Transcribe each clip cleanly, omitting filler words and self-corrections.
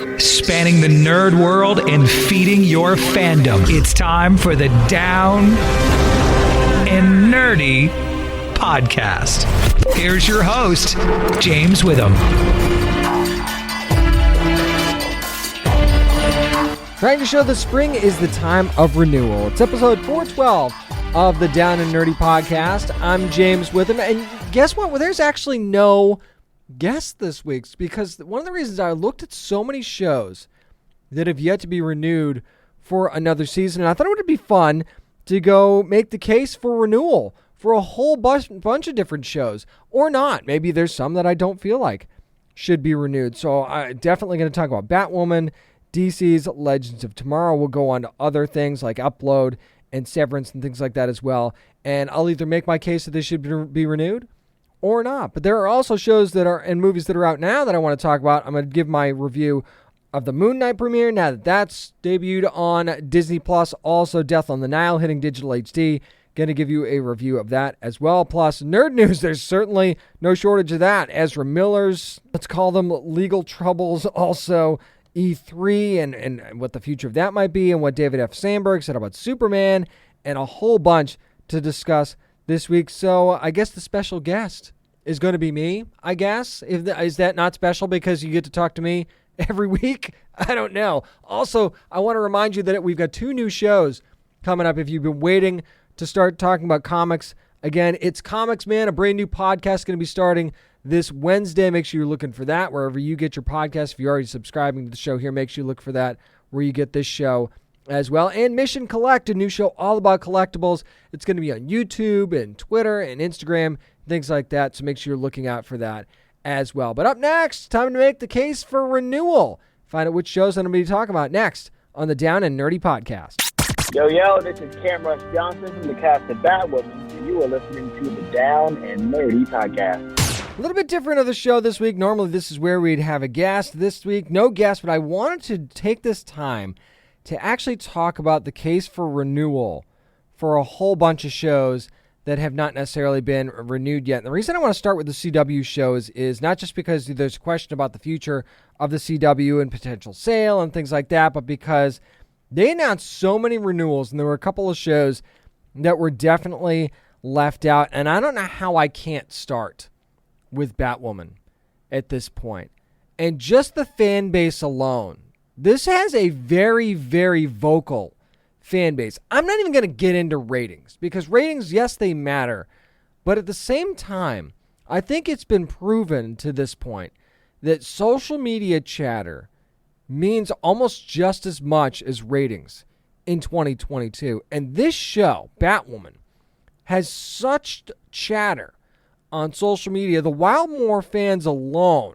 Spanning the nerd world and feeding your fandom. It's time for the Down and Nerdy podcast. Here's your host, James Witham. Trying to show the spring is the time of renewal. It's episode 412 of the Down and Nerdy podcast. I'm James Witham, and guess what? Well, there's actually no guest this week, because one of the reasons I looked at so many shows that have yet to be renewed for another season, and I thought it would be fun to go make the case for renewal for a whole bunch of different shows, or not. Maybe there's some that I don't feel like should be renewed. So I'm definitely going to talk about Batwoman, DC's Legends of Tomorrow. We'll go on to other things like Upload and Severance and things like that as well. And I'll either make my case that they should be renewed or not. But there are also shows that are and movies that are out now that I want to talk about. I'm going to give my review of the Moon Knight premiere now that that's debuted on Disney+. Also, Death on the Nile hitting digital HD. Going to give you a review of that as well. Plus, nerd news, there's certainly no shortage of that. Ezra Miller's, let's call them legal troubles. Also, E3 and what the future of that might be, and what David F. Sandberg said about Superman, and a whole bunch to discuss this week. So I guess the special guest is going to be me, I guess. Is that not special because you get to talk to me every week? I don't know. Also, I want to remind you that we've got 2 new shows coming up. If you've been waiting to start talking about comics, again, it's Comics Man, a brand new podcast going to be starting this Wednesday. Make sure you're looking for that wherever you get your podcast. If you're already subscribing to the show here, make sure you look for that where you get this show as well. And Mission Collect, a new show all about collectibles. It's going to be on YouTube and Twitter and Instagram, things like that. So make sure you're looking out for that as well. But up next, time to make the case for renewal. Find out which shows I'm going to be talking about next on the Down and Nerdy podcast. Yo, this is Cam Rush Johnson from the cast of Batwoman, and you are listening to the Down and Nerdy podcast. A little bit different of the show this week. Normally, this is where we'd have a guest. This week, no guest, but I wanted to take this time to actually talk about the case for renewal for a whole bunch of shows that have not necessarily been renewed yet. And the reason I want to start with the CW shows is not just because there's a question about the future of the CW and potential sale and things like that, but because they announced so many renewals, and there were a couple of shows that were definitely left out. And I don't know how I can't start with Batwoman at this point. And just the fan base alone. This has a very, very vocal fan base. I'm not even going to get into ratings, because ratings, yes, they matter. But at the same time, I think it's been proven to this point that social media chatter means almost just as much as ratings in 2022. And this show, Batwoman, has such chatter on social media. The Wildmore fans alone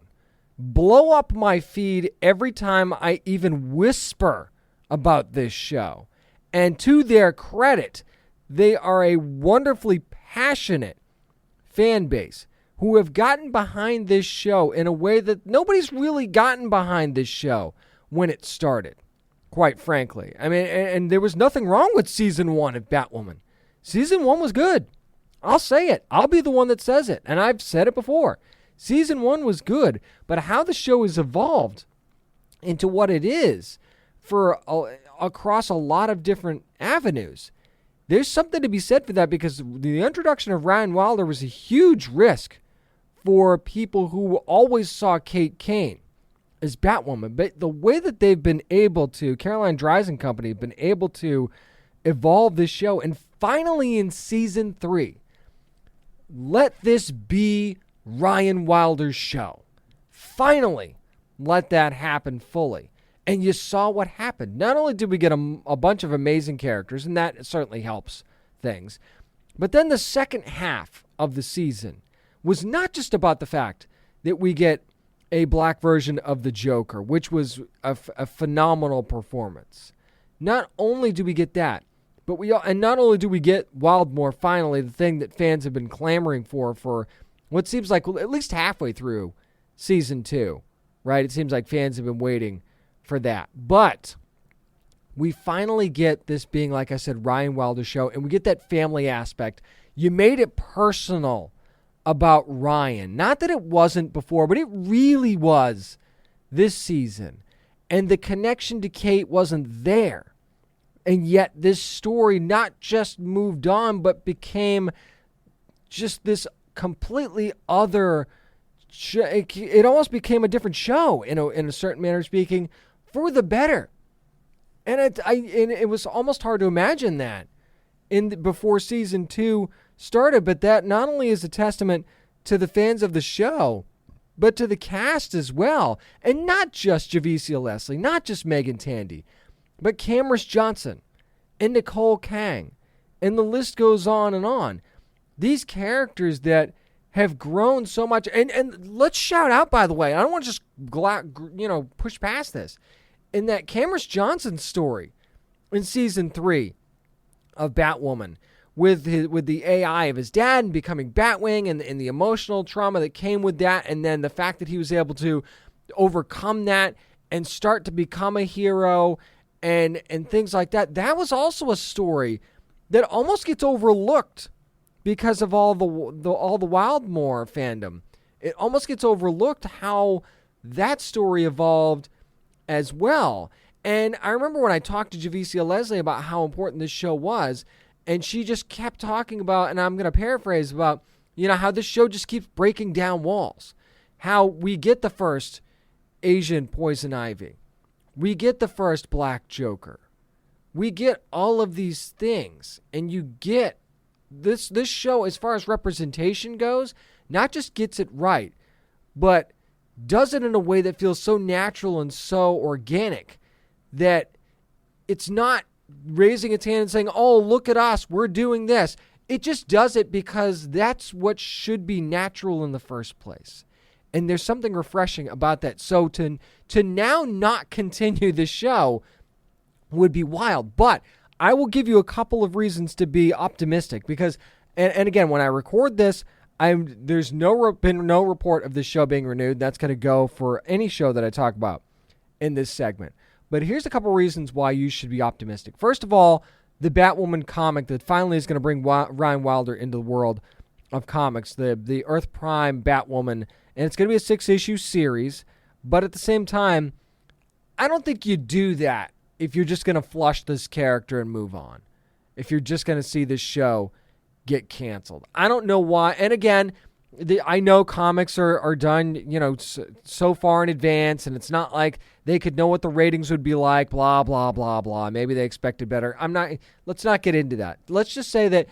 blow up my feed every time I even whisper about this show. And to their credit, they are a wonderfully passionate fan base who have gotten behind this show in a way that nobody's really gotten behind this show when it started, quite frankly. I mean, and there was nothing wrong with season 1 of Batwoman. Season 1 was good. I'll say it. I'll be the one that says it. And I've said it before. Season 1 was good. But how the show has evolved into what it is across a lot of different avenues, there's something to be said for that, because the introduction of Ryan Wilder was a huge risk for people who always saw Kate Kane as Batwoman. But the way that they've been able to, Caroline Dries Company, have been able to evolve this show, and finally in season 3, let this be Ryan Wilder's show. Finally, let that happen fully. And you saw what happened. Not only did we get a bunch of amazing characters, and that certainly helps things, but then the second half of the season was not just about the fact that we get a black version of the Joker, which was a phenomenal performance. Not only do we get that, but not only do we get Wildmore finally, the thing that fans have been clamoring for what seems like at least halfway through season 2, right? It seems like fans have been waiting for that. But we finally get this being, like I said, Ryan Wilder's show, and we get that family aspect. You made it personal about Ryan. Not that it wasn't before, but it really was this season. and the connection to Kate wasn't there. And yet this story not just moved on, but became just this completely other it almost became a different show in a certain manner of speaking, for the better. And it was almost hard to imagine that before season 2 started. But that not only is a testament to the fans of the show, but to the cast as well. And not just Javicia Leslie, not just Megan Tandy, but Cameron Johnson and Nicole Kang. And the list goes on and on. These characters that have grown so much. And let's shout out, by the way, I don't want to just push past this. In that Cameron Johnson story in season 3 of Batwoman, with the AI of his dad and becoming Batwing and the emotional trauma that came with that, and then the fact that he was able to overcome that and start to become a hero and things like that. That was also a story that almost gets overlooked because of all the Wildmore fandom. It almost gets overlooked how that story evolved as well. And I remember when I talked to Javicia Leslie about how important this show was, and she just kept talking about, and I'm going to paraphrase, about, how this show just keeps breaking down walls. How we get the first Asian Poison Ivy. We get the first Black Joker. We get all of these things, and you get this show, as far as representation goes, not just gets it right, but does it in a way that feels so natural and so organic that it's not raising its hand and saying, oh, look at us, we're doing this. It just does it because that's what should be natural in the first place. And there's something refreshing about that. So to now not continue the show would be wild. But I will give you a couple of reasons to be optimistic because, and again, when I record this, there's been no report of this show being renewed. That's going to go for any show that I talk about in this segment. But here's a couple reasons why you should be optimistic. First of all, the Batwoman comic that finally is going to bring Ryan Wilder into the world of comics, the Earth Prime Batwoman, and it's going to be a 6-issue series. But at the same time, I don't think you do that if you're just going to flush this character and move on. If you're just going to see this show get canceled. I don't know why. And again, I know comics are done, so far in advance, and it's not like they could know what the ratings would be like, blah, blah, blah, blah. Maybe they expected better. Let's not get into that. Let's just say that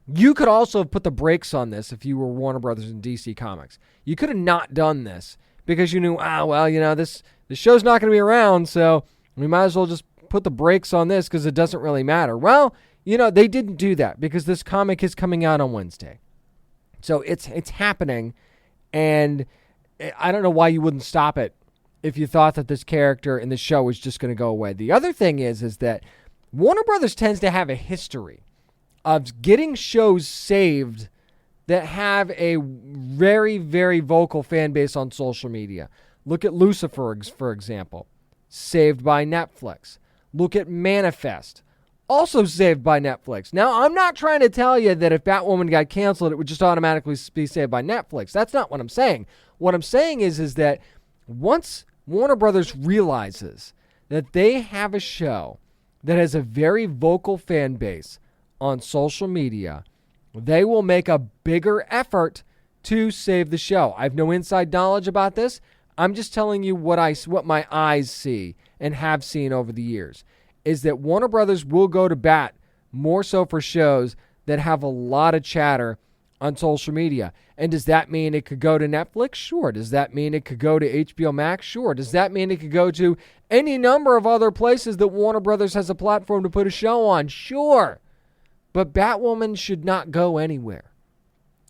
you could also have put the brakes on this if you were Warner Brothers and DC Comics. You could have not done this because you knew, this show's not going to be around, so we might as well just put the brakes on this because it doesn't really matter. Well, they didn't do that because this comic is coming out on Wednesday. So it's happening, and I don't know why you wouldn't stop it if you thought that this character in the show was just going to go away. The other thing is that Warner Brothers tends to have a history of getting shows saved that have a very, very vocal fan base on social media. Look at Lucifer, for example, saved by Netflix. Look at Manifest, also saved by Netflix. Now, I'm not trying to tell you that if Batwoman got canceled, it would just automatically be saved by Netflix. That's not what I'm saying. What I'm saying is that once Warner Brothers realizes that they have a show that has a very vocal fan base on social media, they will make a bigger effort to save the show. I have no inside knowledge about this. I'm just telling you what my eyes see and have seen over the years. Is that Warner Brothers will go to bat more so for shows that have a lot of chatter on social media. And does that mean it could go to Netflix? Sure. Does that mean it could go to HBO Max? Sure. Does that mean it could go to any number of other places that Warner Brothers has a platform to put a show on? Sure. But Batwoman should not go anywhere.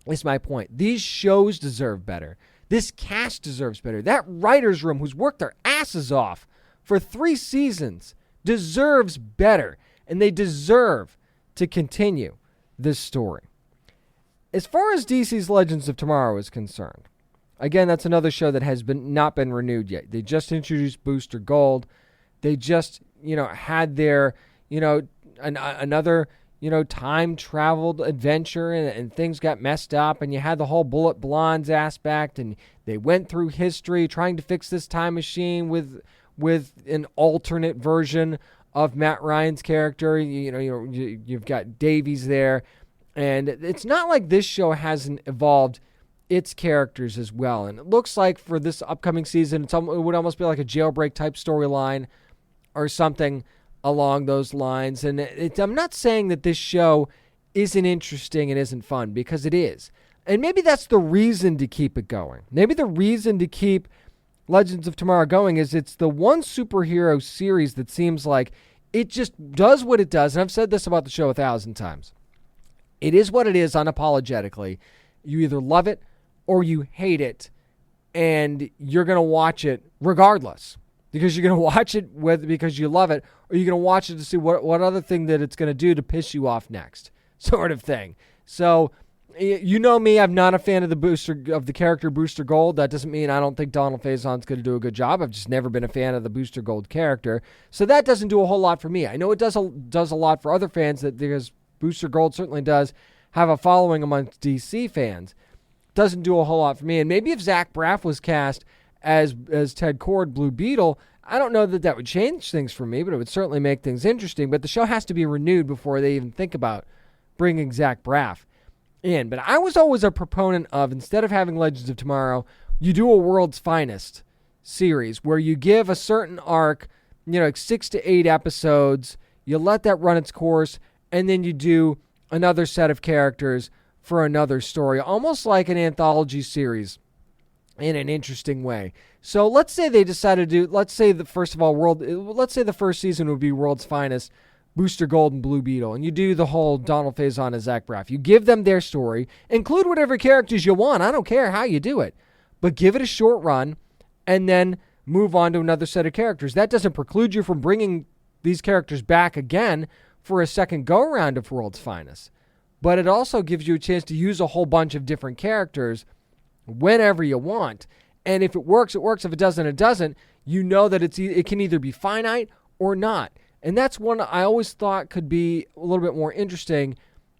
That's my point. These shows deserve better. This cast deserves better. That writer's room who's worked their asses off for 3 seasons deserves better, and they deserve to continue this story. As far as DC's Legends of Tomorrow is concerned, again, that's another show that has not been renewed yet. They just introduced Booster Gold. They just, had their, another, time-traveled adventure, and things got messed up, and you had the whole Bullet Blondes aspect, and they went through history trying to fix this time machine with with an alternate version of Matt Ryan's character. You've got Davies there, and it's not like this show hasn't evolved its characters as well. And it looks like for this upcoming season, it would almost be like a Jailbreak type storyline or something along those lines. And I'm not saying that this show isn't interesting and isn't fun, because it is. And maybe that's the reason to keep it going. Maybe the reason to keep Legends of Tomorrow going is it's the one superhero series that seems like it just does what it does. And I've said this about the show 1,000 times. It is what it is unapologetically. You either love it or you hate it, and you're going to watch it regardless, because you're going to watch it because you love it, or you're going to watch it to see what other thing that it's going to do to piss you off next, sort of thing. So, you know me, I'm not a fan of the character Booster Gold. That doesn't mean I don't think Donald Faison's going to do a good job. I've just never been a fan of the Booster Gold character. So that doesn't do a whole lot for me. I know it does a lot for other fans, because Booster Gold certainly does have a following amongst DC fans. Doesn't do a whole lot for me. And maybe if Zach Braff was cast as Ted Kord, Blue Beetle, I don't know that would change things for me, but it would certainly make things interesting. But the show has to be renewed before they even think about bringing Zach Braff in. But I was always a proponent of, instead of having Legends of Tomorrow, you do a World's Finest series where you give a certain arc, like 6 to 8 episodes, you let that run its course, and then you do another set of characters for another story, almost like an anthology series in an interesting way. So let's say they decided to do, let's say the first season would be World's Finest, Booster Gold, and Blue Beetle, and you do the whole Donald Faison and Zach Braff. You give them their story, include whatever characters you want. I don't care how you do it, but give it a short run, and then move on to another set of characters. That doesn't preclude you from bringing these characters back again for a second go-around of World's Finest. But it also gives you a chance to use a whole bunch of different characters whenever you want. And if it works, it works. If it doesn't, it doesn't. You know that it can either be finite or not. And that's one I always thought could be a little bit more interesting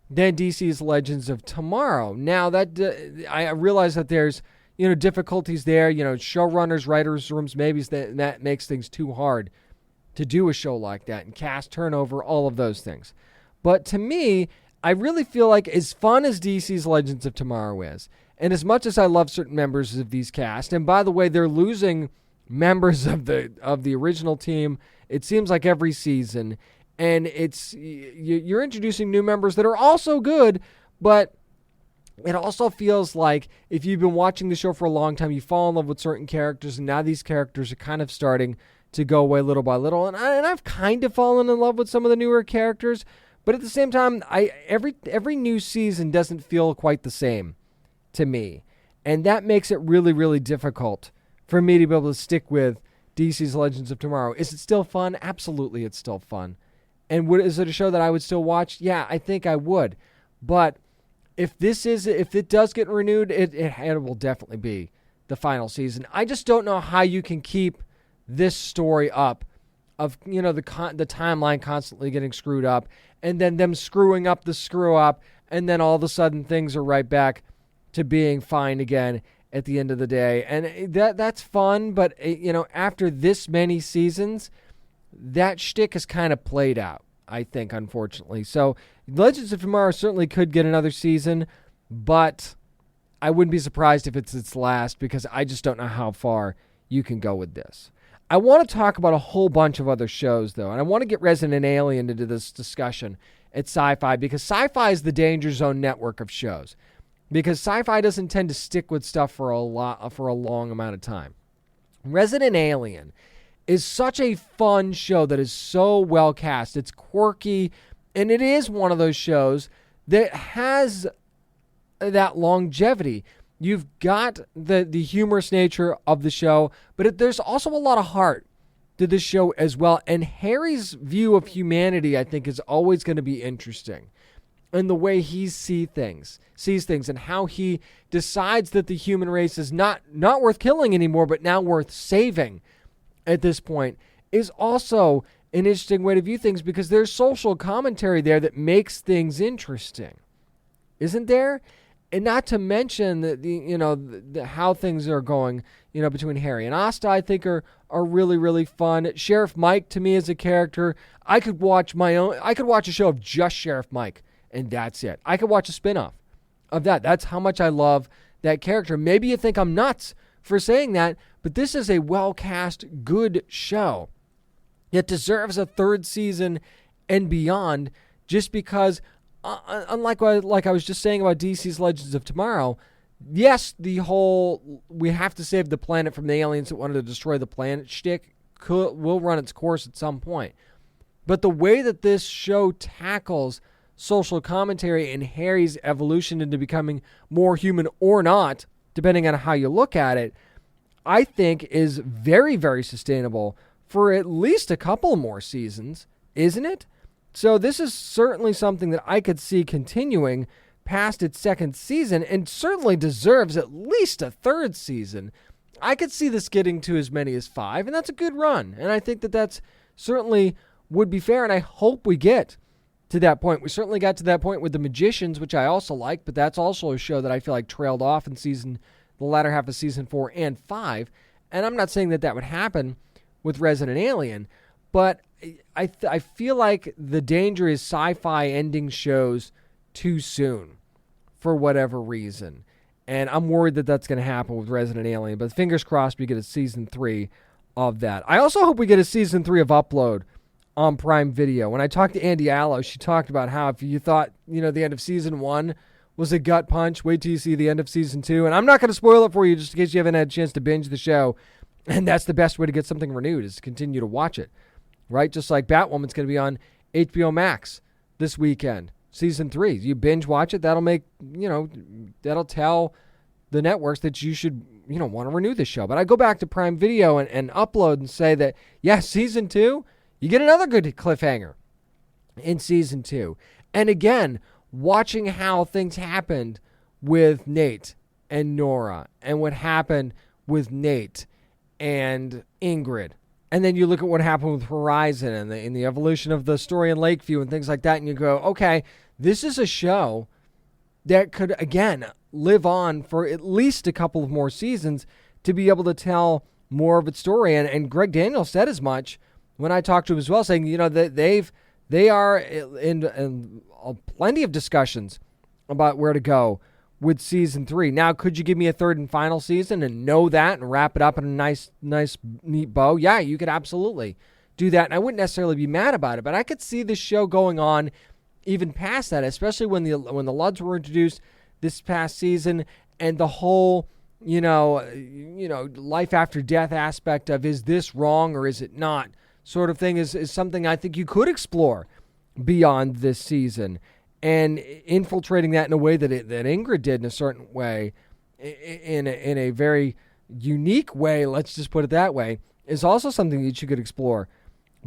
than DC's Legends of Tomorrow. Now, that I realize that there's difficulties there. Showrunners, writers' rooms, maybe that makes things too hard to do a show like that, and cast turnover, all of those things. But to me, I really feel like, as fun as DC's Legends of Tomorrow is, and as much as I love certain members of these cast, and by the way, they're losing members of the original team, it seems like every season, and you're introducing new members that are also good, but it also feels like if you've been watching the show for a long time, you fall in love with certain characters, and now these characters are kind of starting to go away little by little, and I've kind of fallen in love with some of the newer characters. But at the same time, every new season doesn't feel quite the same to me. And that makes it really, really difficult for me to be able to stick with DC's Legends of Tomorrow. Is it still fun? Absolutely, it's still fun. And is it a show that I would still watch? Yeah, I think I would. But if it does get renewed, it will definitely be the final season. I just don't know how you can keep this story up of the timeline constantly getting screwed up, and then them screwing up the screw up, and then all of a sudden things are right back to being fine again at the end of the day. And that's fun, but after this many seasons, that shtick has kind of played out, I think, unfortunately. So Legends of Tomorrow certainly could get another season, but I wouldn't be surprised if it's its last, because I just don't know how far you can go with this. I want to talk about a whole bunch of other shows, though, and I want to get Resident Alien into this discussion at Sci-Fi, because Sci-Fi is the danger zone network of shows, because Sci-Fi doesn't tend to stick with stuff for a long amount of time. Resident Alien is such a fun show that is so well cast. It's quirky, and it is one of those shows that has that longevity. You've got the humorous nature of the show, but there's also a lot of heart to the show as well. And Harry's view of humanity, I think, is always going to be interesting. And the way he sees things, and how he decides that the human race is not worth killing anymore, but now worth saving at this point, is also an interesting way to view things, because there's social commentary there that makes things interesting. Isn't there? And not to mention how things are going, between Harry and Asta, I think are really, really fun. Sheriff Mike, to me, as a character, I could watch a show of just Sheriff Mike, and that's it. I could watch a spinoff of that. That's how much I love that character. Maybe you think I'm nuts for saying that, but this is a well-cast, good show. It deserves a third season and beyond, just because, unlike like I was just saying about DC's Legends of Tomorrow, yes, the whole we have to save the planet from the aliens that wanted to destroy the planet shtick will run its course at some point. But the way that this show tackles social commentary and Harry's evolution into becoming more human or not, depending on how you look at it, I think is very, very sustainable for at least a couple more seasons, isn't it? So this is certainly something that I could see continuing past its second season, and certainly deserves at least a third season. I could see this getting to as many as 5, and that's a good run. And I think that that's certainly would be fair, and I hope we get to that point. We certainly got to that point with The Magicians, which I also like, but that's also a show that I feel like trailed off in the latter half of season 4 and 5. And I'm not saying that would happen with Resident Alien, but I feel like the danger is sci-fi ending shows too soon for whatever reason. And I'm worried that that's going to happen with Resident Alien, but fingers crossed we get a season 3 of that. I also hope we get a season 3 of Upload on Prime Video. When I talked to Andy Allo, she talked about how if you thought, the end of season 1 was a gut punch, wait till you see the end of season 2. And I'm not going to spoil it for you just in case you haven't had a chance to binge the show. And that's the best way to get something renewed, is to continue to watch it, right? Just like Batwoman's going to be on HBO Max this weekend, season 3. You binge watch it, that'll tell the networks that you should, want to renew the show. But I go back to Prime Video and Upload and say that, season 2, you get another good cliffhanger in season 2. And again, watching how things happened with Nate and Nora, and what happened with Nate and Ingrid. And then you look at what happened with Horizon and the evolution of the story in Lakeview and things like that, and you go, okay, this is a show that could, again, live on for at least a couple of more seasons to be able to tell more of its story. And Greg Daniels said as much when I talked to him as well, saying, that they are in plenty of discussions about where to go with season 3. Now, could you give me a third and final season and know that and wrap it up in a nice, neat bow? Yeah, you could absolutely do that. And I wouldn't necessarily be mad about it, but I could see this show going on even past that, especially when the Ludds were introduced this past season, and the whole, life after death aspect of, is this wrong or is it not, sort of thing is something I think you could explore beyond this season. And infiltrating that in a way that Ingrid did in a certain way, in a very unique way, let's just put it that way, is also something that you could explore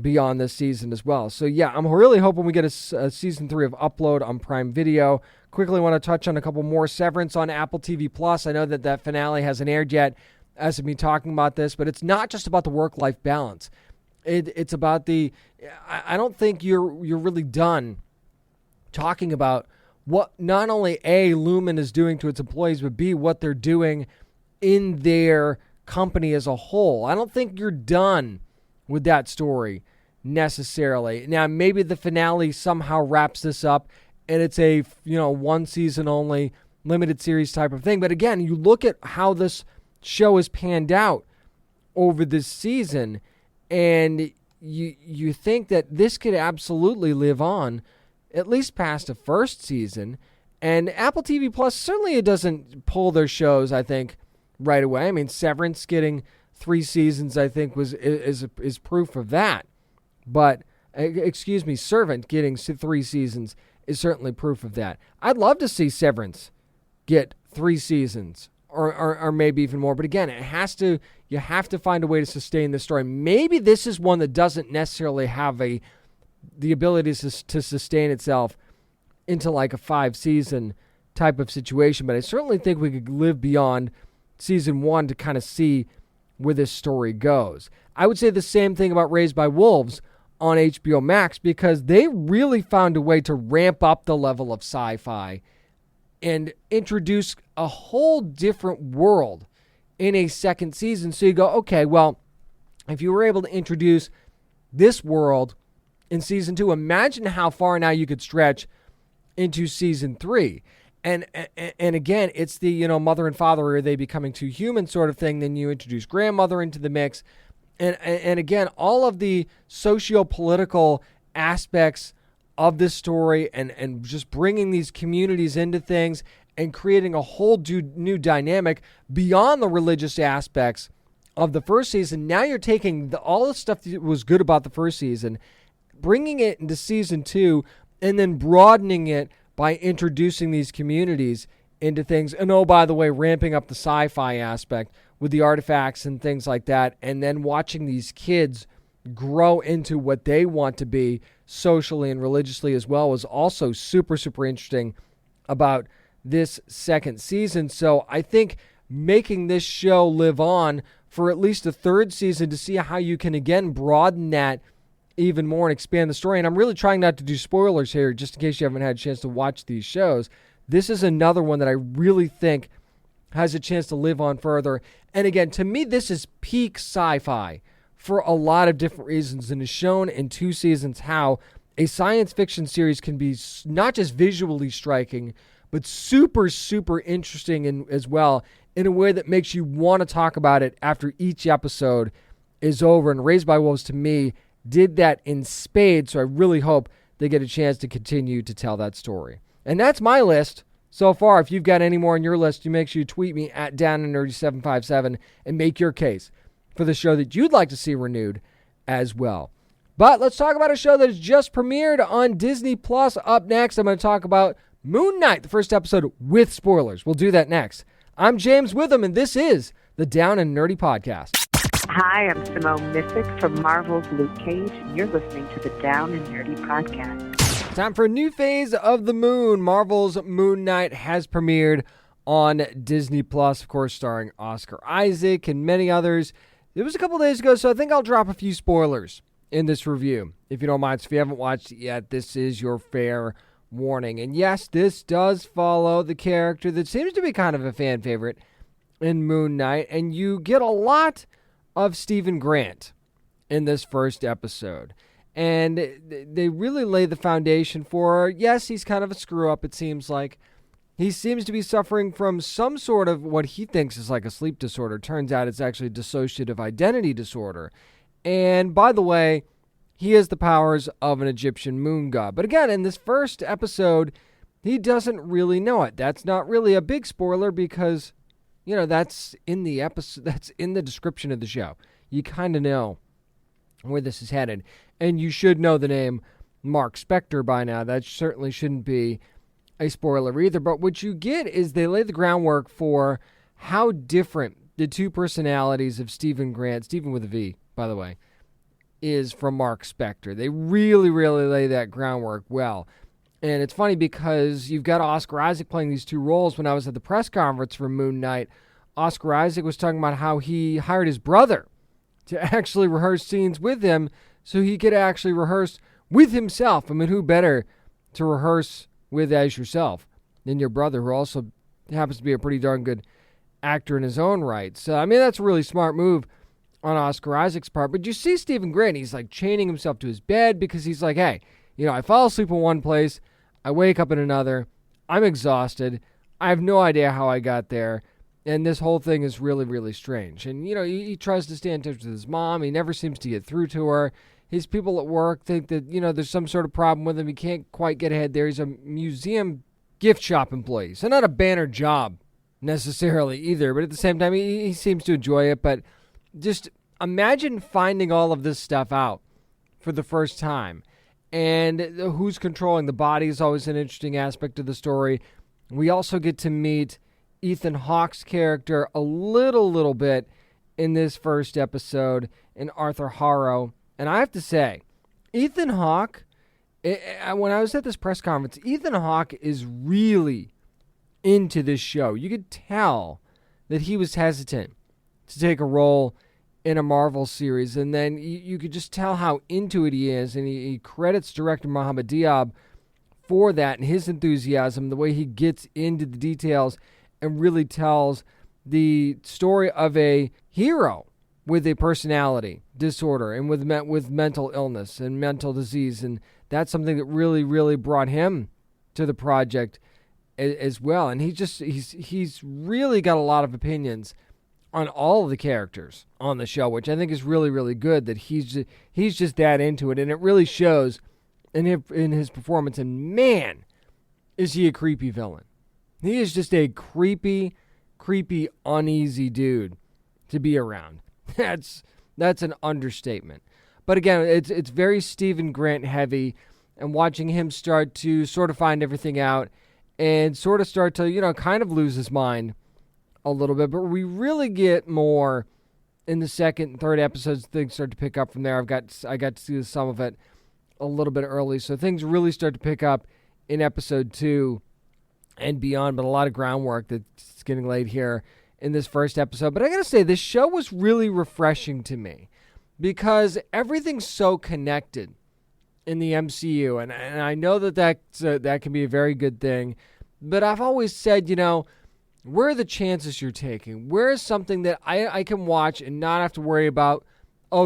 beyond this season as well. So yeah, I'm really hoping we get a season 3 of Upload on Prime Video. Quickly want to touch on a couple more. Severance on Apple TV Plus. I know that finale hasn't aired yet as of me talking about this, but it's not just about the work-life balance. It's about I don't think you're really done talking about what not only A, Lumen is doing to its employees, but B, what they're doing in their company as a whole. I don't think you're done with that story necessarily. Now, maybe the finale somehow wraps this up and it's a, one season only limited series type of thing. But again, you look at how this show has panned out over this season, and you think that this could absolutely live on at least past a first season. And Apple TV Plus, certainly it doesn't pull their shows, I think, right away. I mean, Severance getting 3 seasons, I think, is proof of that. But, Servant getting 3 seasons is certainly proof of that. I'd love to see Severance get 3 seasons or maybe even more. But again, you have to find a way to sustain the story. Maybe this is one that doesn't necessarily have the ability to sustain itself into like a 5-season type of situation. But I certainly think we could live beyond season 1 to kind of see where this story goes. I would say the same thing about Raised by Wolves on HBO Max, because they really found a way to ramp up the level of sci-fi and introduce a whole different world in a second season. So you go, okay, well, if you were able to introduce this world in season 2, imagine how far now you could stretch into season 3. And again, it's the, mother and father, are they becoming too human sort of thing. Then you introduce grandmother into the mix. And again, all of the socio-political aspects of this story and just bringing these communities into things and creating a whole new dynamic beyond the religious aspects of the first season. Now you're taking all the stuff that was good about the first season, bringing it into season 2, and then broadening it by introducing these communities into things. And oh, by the way, ramping up the sci-fi aspect with the artifacts and things like that, and then watching these kids grow into what they want to be socially and religiously as well was also super, super interesting about this second season. So I think making this show live on for at least a third season to see how you can, again, broaden that even more and expand the story. And I'm really trying not to do spoilers here, just in case you haven't had a chance to watch these shows. This is another one that I really think has a chance to live on further. And again, to me, this is peak sci-fi for a lot of different reasons, and is shown in 2 seasons how a science fiction series can be not just visually striking, but super, super interesting as well, in a way that makes you want to talk about it after each episode is over. And Raised by Wolves, to me, did that in spades, so I really hope they get a chance to continue to tell that story. And that's my list so far. If you've got any more on your list, you make sure you tweet me at DownandNerdy757 and make your case for the show that you'd like to see renewed as well. But let's talk about a show that has just premiered on Disney Plus. Up next, I'm going to talk about Moon Knight, the first episode with spoilers. We'll do that next. I'm James Witham, and this is the Down and Nerdy Podcast. Hi, I'm Simone Missick from Marvel's Luke Cage, and you're listening to the Down and Nerdy Podcast. Time for a new phase of the moon. Marvel's Moon Knight has premiered on Disney Plus, of course, starring Oscar Isaac and many others. It was a couple days ago, so I think I'll drop a few spoilers in this review, if you don't mind. So if you haven't watched it yet, this is your fair warning. And yes, this does follow the character that seems to be kind of a fan favorite in Moon Knight, and you get a lot of Stephen Grant in this first episode. And they really lay the foundation for, yes, he's kind of a screw-up, it seems like. He seems to be suffering from some sort of what he thinks is like a sleep disorder. Turns out it's actually dissociative identity disorder. And by the way, he has the powers of an Egyptian moon god. But again, in this first episode, he doesn't really know it. That's not really a big spoiler because, that's in the episode, that's in the description of the show. You kind of know where this is headed. And you should know the name Mark Spector by now. That certainly shouldn't be a spoiler either. But what you get is they lay the groundwork for how different the two personalities of Stephen Grant, Stephen with a V, by the way, is from Mark Spector. They really, really lay that groundwork well. And it's funny because you've got Oscar Isaac playing these two roles. When I was at the press conference for Moon Knight, Oscar Isaac was talking about how he hired his brother to actually rehearse scenes with him so he could actually rehearse with himself. I mean, who better to rehearse with as yourself than your brother, who also happens to be a pretty darn good actor in his own right. So, I mean, that's a really smart move on Oscar Isaac's part. But you see Stephen Grant, he's like chaining himself to his bed because he's like, hey, I fall asleep in one place, I wake up in another, I'm exhausted, I have no idea how I got there, and this whole thing is really, really strange. And, he tries to stay in touch with his mom, he never seems to get through to her. His people at work think that, there's some sort of problem with him, he can't quite get ahead there. He's a museum gift shop employee, so not a banner job necessarily either, but at the same time, he seems to enjoy it. But just imagine finding all of this stuff out for the first time. And who's controlling the body is always an interesting aspect of the story. We also get to meet Ethan Hawke's character a little bit in this first episode, in Arthur Harrow. And I have to say, Ethan Hawke, when I was at this press conference, Ethan Hawke is really into this show. You could tell that he was hesitant to take a role in a Marvel series, and then you could just tell how into it he is, and he credits director Mohamed Diab for that, and his enthusiasm, the way he gets into the details and really tells the story of a hero with a personality disorder and with mental illness and mental disease. And that's something that really, really brought him to the project as well. And he's really got a lot of opinions on all of the characters on the show, which I think is really, really good, that he's just that into it. And it really shows in his performance. And man, is he a creepy villain. He is just a creepy, uneasy dude to be around. That's an understatement. But again, it's very Stephen Grant heavy, and watching him start to sort of find everything out and sort of start to, kind of lose his mind a little bit. But we really get more in the second and third episodes. Things start to pick up from there. I got to see some of it a little bit early, so things really start to pick up in episode 2 and beyond. But a lot of groundwork that's getting laid here in this first episode. But I gotta say, this show was really refreshing to me because everything's so connected in the MCU, and I know that can be a very good thing. But I've always said, where are the chances you're taking? Where is something that I can watch and not have to worry about,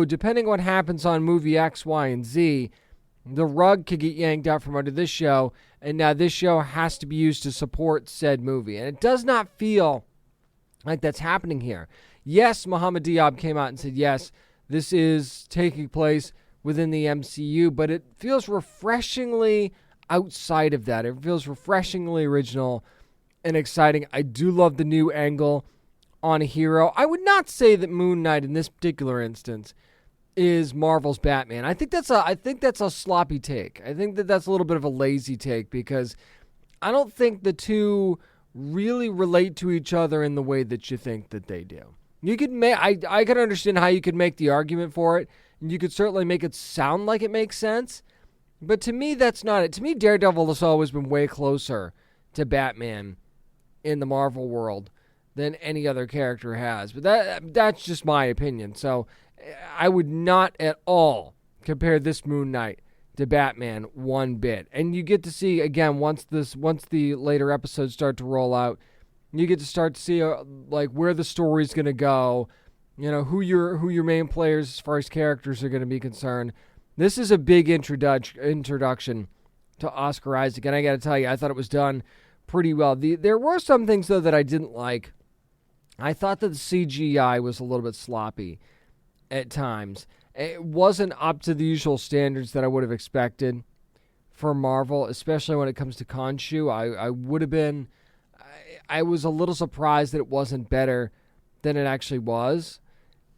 depending on what happens on movie X, Y, and Z, the rug could get yanked out from under this show, and now this show has to be used to support said movie. And it does not feel like that's happening here. Yes, Mohamed Diab came out and said, yes, this is taking place within the MCU, but it feels refreshingly outside of that. It feels refreshingly original and exciting. I do love the new angle on a hero. I would not say that Moon Knight in this particular instance is Marvel's Batman. I think that's a sloppy take. I think that's a little bit of a lazy take, because I don't think the two really relate to each other in the way that you think that they do. You could I could understand how you could make the argument for it, and you could certainly make it sound like it makes sense, but to me, that's not it. To me, Daredevil has always been way closer to Batman in the Marvel world than any other character has. But that's just my opinion. So I would not at all compare this Moon Knight to Batman one bit. And you get to see, again, once the later episodes start to roll out, you get to start to see where the story's going to go, who your main players as far as characters are going to be concerned. This is a big introduction to Oscar Isaac, and I got to tell you, I thought it was done pretty well. There were some things, though, that I didn't like. I thought that the CGI was a little bit sloppy at times. It wasn't up to the usual standards that I would have expected for Marvel, especially when it comes to Khonshu. I was a little surprised that it wasn't better than it actually was.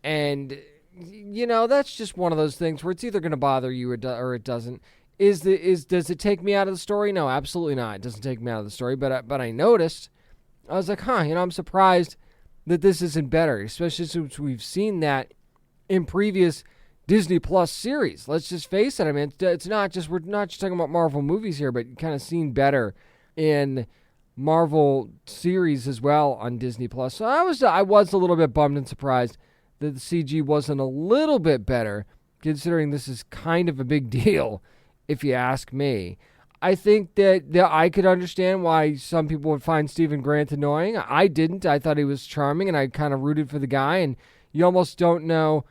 And, that's just one of those things where it's either going to bother you or it doesn't. Does it take me out of the story? No, absolutely not. It doesn't take me out of the story, but I noticed. I was like, I'm surprised that this isn't better, especially since we've seen that in previous Disney Plus series. Let's just face it. I mean, we're not just talking about Marvel movies here, but kind of seen better in Marvel series as well on Disney Plus. So I was a little bit bummed and surprised that the CG wasn't a little bit better, considering this is kind of a big deal, if you ask me. I think that I could understand why some people would find Stephen Grant annoying. I didn't. I thought he was charming, and I kind of rooted for the guy, and you almost don't know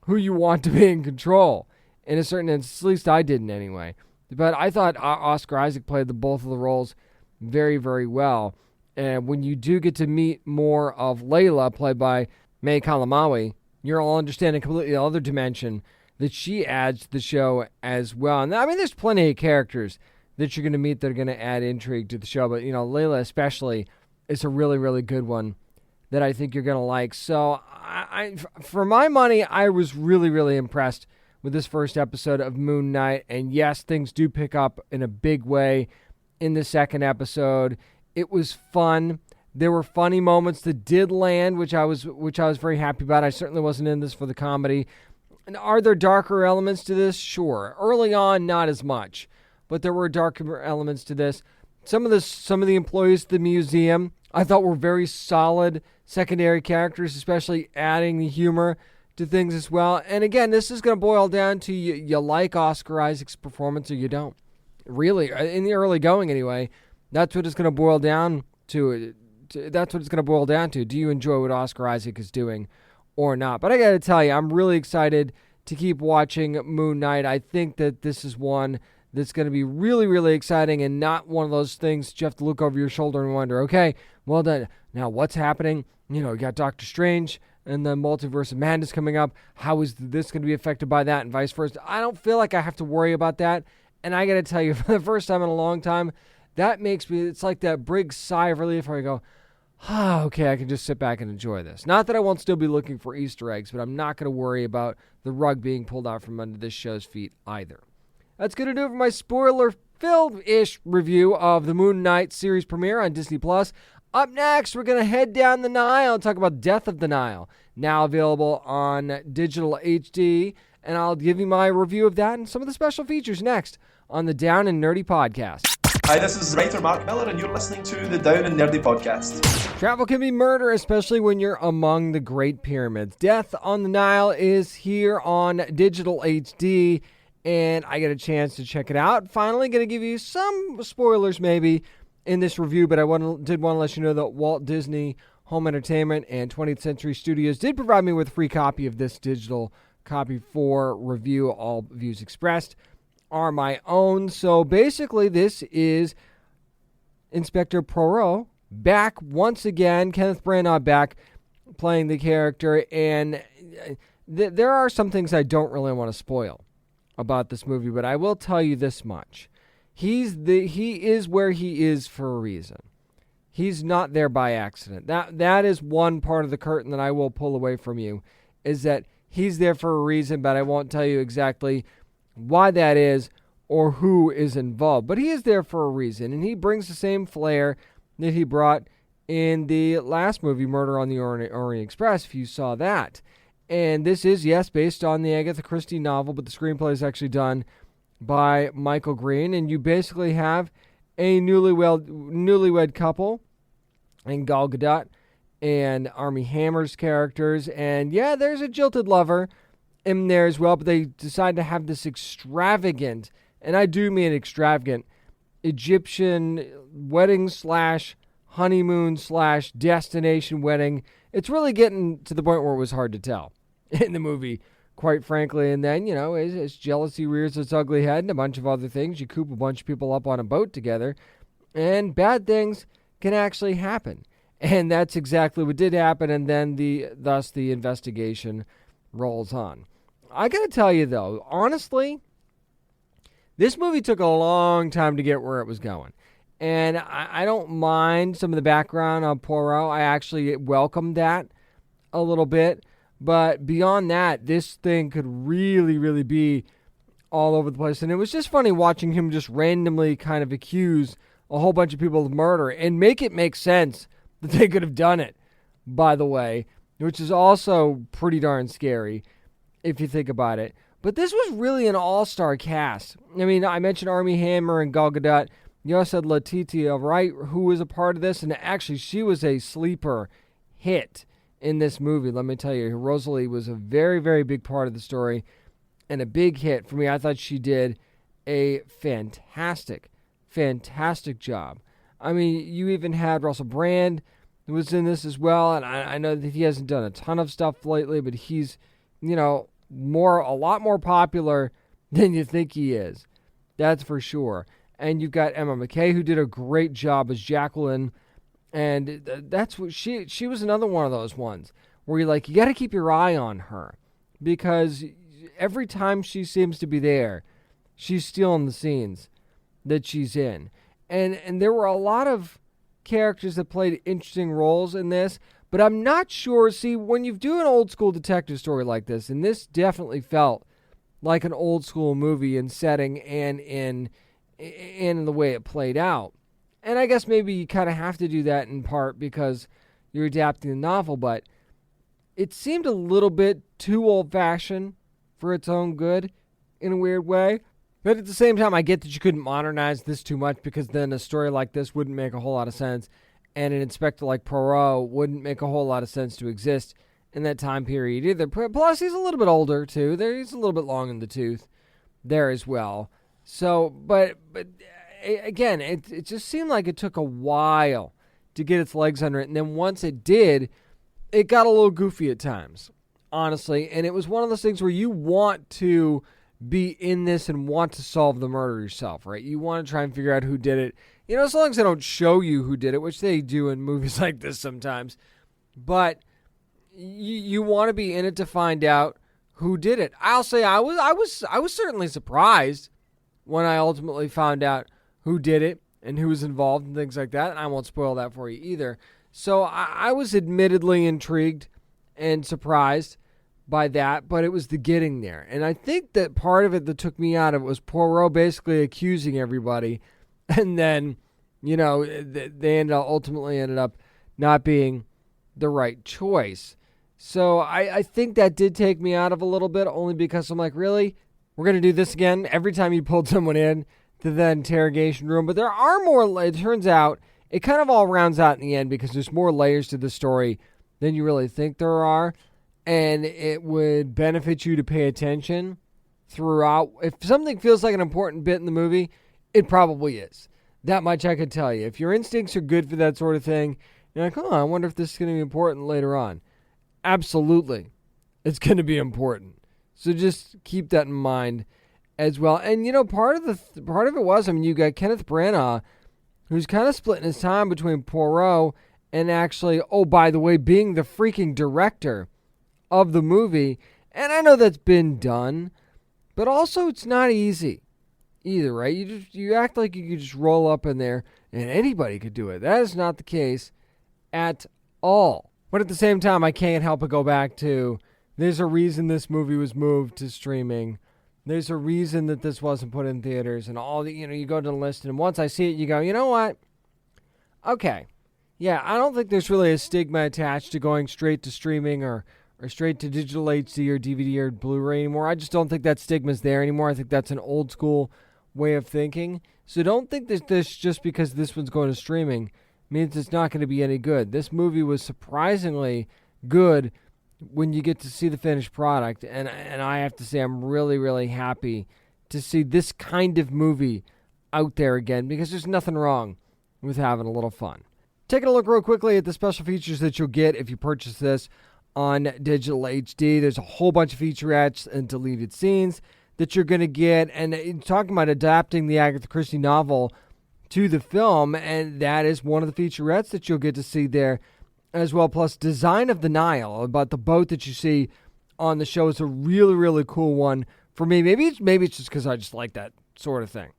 who you want to be in control in a certain instance. At least I didn't anyway. But I thought Oscar Isaac played both of the roles very, very well. And when you do get to meet more of Layla, played by May Kalamaui, you'll understand a completely other dimension that she adds to the show as well. And I mean, there's plenty of characters that you're going to meet that are going to add intrigue to the show. But, Layla especially is a really, really good one that I think you're going to like. So, for my money, I was really, really impressed with this first episode of Moon Knight. And yes, things do pick up in a big way in the second episode. It was fun. There were funny moments that did land, which I was very happy about. I certainly wasn't in this for the comedy. And are there darker elements to this? Sure. Early on, not as much, but there were darker elements to this. Some of the employees at the museum I thought were very solid secondary characters, especially adding the humor to things as well. And again, this is going to boil down to you like Oscar Isaac's performance or you don't. Really, in the early going anyway, that's what it's going to boil down to. That's what it's going to boil down to. Do you enjoy what Oscar Isaac is doing or not? But I got to tell you, I'm really excited to keep watching Moon Knight. I think that this is one that's going to be really, really exciting and not one of those things you have to look over your shoulder and wonder, okay, well done. Now what's happening? You got Doctor Strange and the Multiverse of Madness coming up. How is this going to be affected by that and vice versa? I don't feel like I have to worry about that. And I got to tell you, for the first time in a long time, that makes me, it's like that big sigh of relief where I go, okay, I can just sit back and enjoy this. Not that I won't still be looking for Easter eggs, but I'm not going to worry about the rug being pulled out from under this show's feet either. That's going to do it for my spoiler-filled-ish review of the Moon Knight series premiere on Disney+. Up next, we're going to head down the Nile and talk about Death of the Nile, now available on Digital HD, and I'll give you my review of that and some of the special features next on the Down and Nerdy Podcast. Hi, this is writer Mark Miller, and you're listening to the Down and Nerdy Podcast. Travel can be murder, especially when you're among the Great Pyramids. Death on the Nile is here on Digital HD, and I get a chance to check it out. Finally, going to give you some spoilers maybe in this review, but I did want to let you know that Walt Disney Home Entertainment and 20th Century Studios did provide me with a free copy of this digital copy for review. All views expressed are my own. So basically, this is Inspector Poirot back once again. Kenneth Branagh back playing the character, and there are some things I don't really want to spoil about this movie, but I will tell you this much. He is where he is for a reason. He's not there by accident. That is one part of the curtain that I will pull away from you, is that he's there for a reason, but I won't tell you exactly why that is or who is involved. But he is there for a reason, and he brings the same flair that he brought in the last movie, Murder on the Orient Express, if you saw that. And this is, yes, based on the Agatha Christie novel, but the screenplay is actually done by Michael Green, and you basically have a newlywed couple in Gal Gadot and Armie Hammer's characters, and yeah, there's a jilted lover in there as well, but they decide to have this extravagant, and I do mean extravagant, Egyptian wedding / honeymoon / destination wedding. It's really getting to the point where it was hard to tell in the movie, quite frankly. And then, as jealousy rears its ugly head and a bunch of other things, you coop a bunch of people up on a boat together, and bad things can actually happen. And that's exactly what did happen, and then thus the investigation rolls on. I gotta tell you, though, honestly, this movie took a long time to get where it was going. And I don't mind some of the background on Poirot. I actually welcome that a little bit. But beyond that, this thing could really, really be all over the place. And it was just funny watching him just randomly kind of accuse a whole bunch of people of murder and make it make sense that they could have done it, by the way, which is also pretty darn scary if you think about it. But this was really an all-star cast. I mean, I mentioned Armie Hammer and Gal Gadot. You also had Letitia Wright, who was a part of this, and actually she was a sleeper hit in this movie. Let me tell you, Rosalie was a very, very big part of the story and a big hit for me. I thought she did a fantastic job. I mean, you even had Russell Brand who was in this as well, and I know that he hasn't done a ton of stuff lately, but he's, a lot more popular than you think he is. That's for sure. And you've got Emma McKay, who did a great job as Jacqueline, and that's what she was another one of those ones where you got to keep your eye on her, because every time she seems to be there, she's stealing the scenes that she's in. And there were a lot of characters that played interesting roles in this, but I'm not sure. See, when you do an old school detective story like this, and this definitely felt like an old school movie in setting and in the way it played out. And I guess maybe you kind of have to do that in part because you're adapting the novel, but it seemed a little bit too old-fashioned for its own good in a weird way. But at the same time, I get that you couldn't modernize this too much, because then a story like this wouldn't make a whole lot of sense, and an inspector like Poirot wouldn't make a whole lot of sense to exist in that time period either. Plus, he's a little bit older, too. He's a little bit long in the tooth there as well. So, but again, it just seemed like it took a while to get its legs under it. And then once it did, it got a little goofy at times, honestly. And it was one of those things where you want to be in this and want to solve the murder yourself, right? You want to try and figure out who did it. As long as they don't show you who did it, which they do in movies like this sometimes. But you want to be in it to find out who did it. I'll say I was certainly surprised when I ultimately found out who did it and who was involved and things like that. And I won't spoil that for you either. So I was admittedly intrigued and surprised by that, but it was the getting there. And I think that part of it that took me out of it was Poirot basically accusing everybody, and then, they ultimately ended up not being the right choice. So I think that did take me out of a little bit, only because I'm like, really? We're going to do this again every time you pulled someone in to the interrogation room? But there are more, it turns out, it kind of all rounds out in the end because there's more layers to the story than you really think there are. And it would benefit you to pay attention throughout. If something feels like an important bit in the movie, it probably is. That much I could tell you. If your instincts are good for that sort of thing, you're like, I wonder if this is going to be important later on. Absolutely. It's going to be important. So just keep that in mind as well. And, part of it was, you got Kenneth Branagh, who's kind of splitting his time between Poirot and actually, by the way, being the freaking director of the movie. And I know that's been done, but also it's not easy either, right? You act like you could just roll up in there and anybody could do it. That is not the case at all. But at the same time, I can't help but go back to, there's a reason this movie was moved to streaming. There's a reason that this wasn't put in theaters, and all the, you go to the list, and once I see it, you go, you know what? Okay. Yeah, I don't think there's really a stigma attached to going straight to streaming or straight to digital HD or DVD or Blu-ray anymore. I just don't think that stigma's there anymore. I think that's an old school way of thinking. So don't think that this, just because this one's going to streaming, means it's not going to be any good. This movie was surprisingly good when you get to see the finished product. And I have to say, I'm really, really happy to see this kind of movie out there again, because there's nothing wrong with having a little fun. Taking a look real quickly at the special features that you'll get if you purchase this on Digital HD. There's a whole bunch of featurettes and deleted scenes that you're going to get. And talking about adapting the Agatha Christie novel to the film, and that is one of the featurettes that you'll get to see there as well. Plus, design of the Nile, about the boat that you see on the show, is a really, really cool one for me. Maybe it's just because I just like that sort of thing.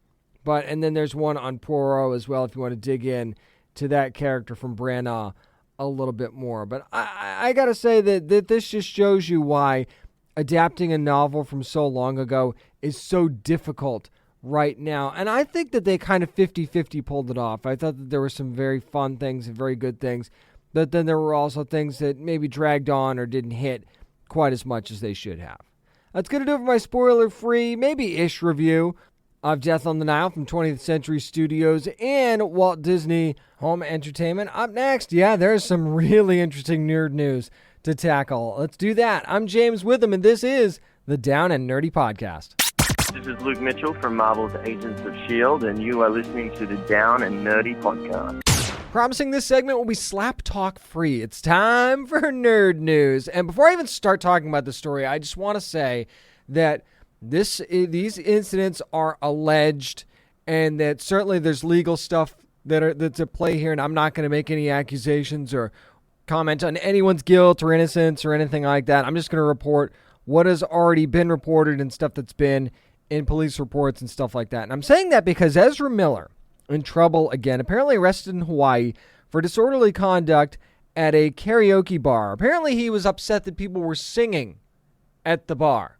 And then there's one on Poirot as well if you want to dig in to that character from Branagh a little bit more. But I got to say that this just shows you why adapting a novel from so long ago is so difficult right now. And I think that they kind of 50-50 pulled it off. I thought that there were some very fun things and very good things, but then there were also things that maybe dragged on or didn't hit quite as much as they should have. That's going to do it for my spoiler-free, maybe-ish review of Death on the Nile from 20th Century Studios and Walt Disney Home Entertainment. Up next, there's some really interesting nerd news to tackle. Let's do that. I'm James Witham, and this is the Down and Nerdy Podcast. This is Luke Mitchell from Marvel's Agents of S.H.I.E.L.D., and you are listening to the Down and Nerdy Podcast. Promising this segment will be slap talk free. It's time for nerd news. And before I even start talking about the story, I just want to say that these incidents are alleged, and that certainly there's legal stuff that's at play here, and I'm not going to make any accusations or comment on anyone's guilt or innocence or anything like that. I'm just going to report what has already been reported and stuff that's been in police reports and stuff like that. And I'm saying that because Ezra Miller, in trouble again, apparently arrested in Hawaii for disorderly conduct at a karaoke bar. Apparently he was upset that people were singing at the bar.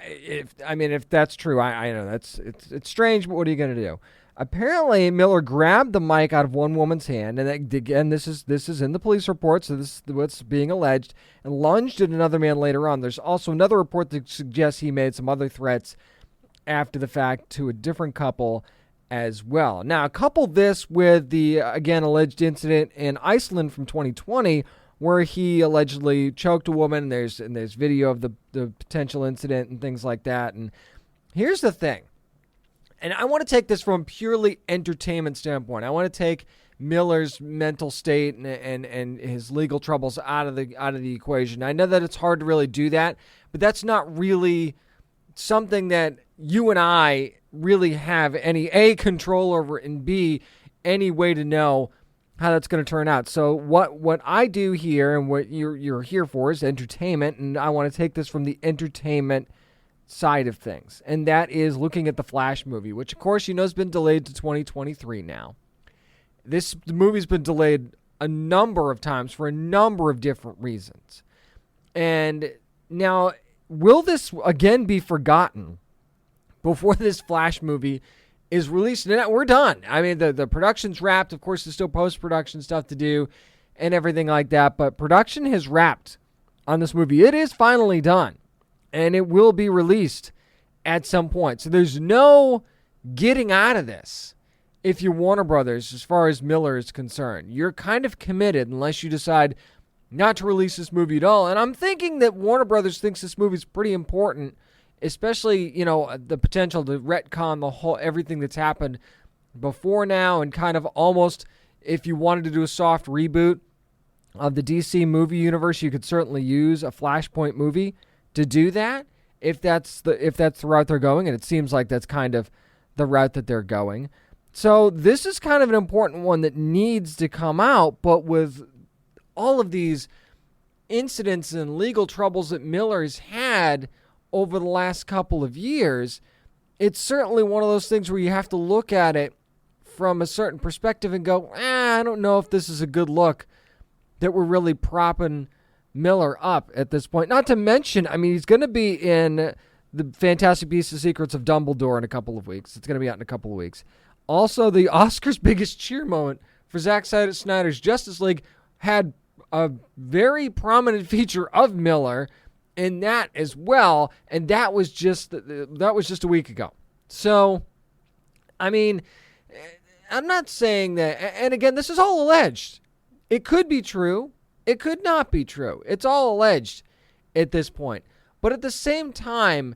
If that's true, I know it's strange, but what are you going to do? Apparently, Miller grabbed the mic out of one woman's hand, and again, this is in the police report, so this is what's being alleged, and lunged at another man later on. There's also another report that suggests he made some other threats after the fact to a different couple as well. Now, couple this with the, again, alleged incident in Iceland from 2020, where he allegedly choked a woman. There's video of the potential incident and things like that. And here's the thing. And I want to take this from a purely entertainment standpoint. I want to take Miller's mental state and his legal troubles out of the equation. I know that it's hard to really do that, but that's not really something that you and I really have any A, control over, and B, any way to know how that's going to turn out. So what I do here and what you're here for is entertainment, and I want to take this from the entertainment side of things, and that is looking at the Flash movie, which of course has been delayed to 2023 now. The movie's been delayed a number of times for a number of different reasons. And now, will this again be forgotten before this Flash movie is released? And we're done. I mean, the production's wrapped. Of course, there's still post-production stuff to do and everything like that, but production has wrapped on this movie. It is finally done, and it will be released at some point. So there's no getting out of this. If you're Warner Brothers, as far as Miller is concerned, you're kind of committed unless you decide not to release this movie at all. And I'm thinking that Warner Brothers thinks this movie is pretty important, especially, the potential to retcon everything that's happened before now, and kind of almost, if you wanted to do a soft reboot of the DC movie universe, you could certainly use a Flashpoint movie to do that, if that's the route they're going, and it seems like that's kind of the route that they're going. So this is kind of an important one that needs to come out, but with all of these incidents and legal troubles that Miller's had over the last couple of years, it's certainly one of those things where you have to look at it from a certain perspective and go, I don't know if this is a good look, that we're really propping Miller up at this point. Not to mention, he's going to be in the Fantastic Beasts: The Secrets of Dumbledore in a couple of weeks. It's going to be out in a couple of weeks. Also, the Oscars' biggest cheer moment for Zack Snyder's Justice League had a very prominent feature of Miller in that as well, and that was just a week ago. So, I'm not saying that, and again, this is all alleged. It could be true. It could not be true. It's all alleged at this point. But at the same time,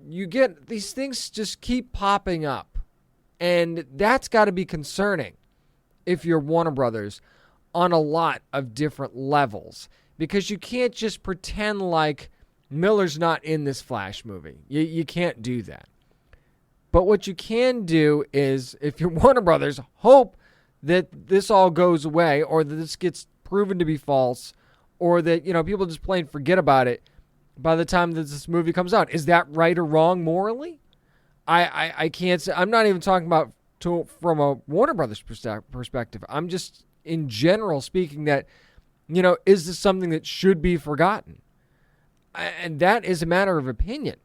you get these things just keep popping up. And that's got to be concerning if you're Warner Brothers on a lot of different levels, because you can't just pretend like Miller's not in this Flash movie. You can't do that. But what you can do is, if you're Warner Brothers, hope that this all goes away, or that this gets proven to be false, or that, people just plain forget about it by the time that this movie comes out. Is that right or wrong morally? I can't say. I'm not even talking about from a Warner Brothers perspective. I'm just in general speaking that, is this something that should be forgotten? And that is a matter of opinion.